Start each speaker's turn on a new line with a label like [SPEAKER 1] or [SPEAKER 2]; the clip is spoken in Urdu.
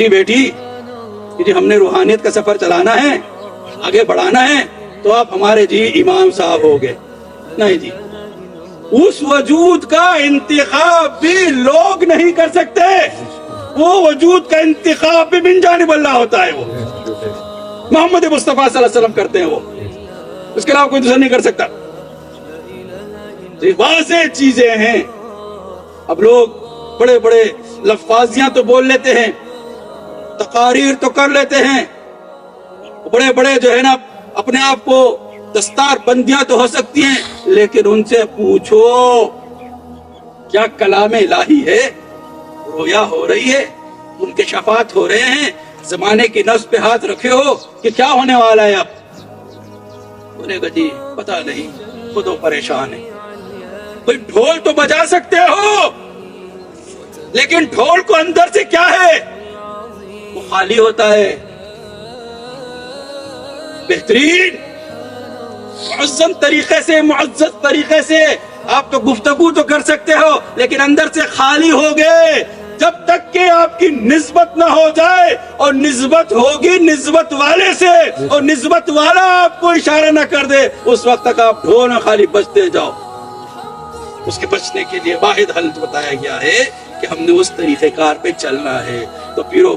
[SPEAKER 1] بیٹی کہ جی ہم نے روحانیت کا سفر چلانا ہے، آگے بڑھانا ہے، تو آپ ہمارے جی امام صاحب ہو گئے. نہیں جی، اس وجود کا انتخاب بھی لوگ نہیں کر سکتے. وہ وجود کا انتخاب بھی من جانب اللہ ہوتا ہے. وہ محمد مصطفیٰ صلی اللہ علیہ وسلم کرتے ہیں. وہ اس کے علاوہ کوئی دوسرا نہیں کر سکتا. واضح چیزیں ہیں. اب لوگ بڑے بڑے لفاظیاں تو بول لیتے ہیں، تقاریر تو کر لیتے ہیں، بڑے بڑے جو ہے نا اپنے آپ کو دستار بندیاں تو ہو سکتی ہیں، لیکن ان سے پوچھو کیا کلام الہی ہے؟ رویا ہو رہی ہے، ان کے شفاعت ہو رہے ہیں، زمانے کی نفس پہ ہاتھ رکھے ہو کہ کیا ہونے والا ہے اب؟ بولے گا جی پتہ نہیں، خود وہ پریشان ہے. کوئی ڈھول تو بجا سکتے ہو، لیکن ڈھول کو اندر سے کیا ہے؟ وہ خالی ہوتا ہے. بہترین معزز طریقے سے آپ تو گفتگو تو کر سکتے ہو، لیکن اندر سے خالی ہو گئے. جب تک کہ آپ کی نسبت نہ ہو جائے، اور نسبت ہوگی نسبت والے سے، اور نسبت والا آپ کو اشارہ نہ کر دے، اس وقت تک آپ ڈھول میں خالی بجتے جاؤ. اس کے بچنے کے لیے واحد حل بتایا گیا ہے کہ ہم نے اس طریقہ کار پہ چلنا ہے. تو پیرو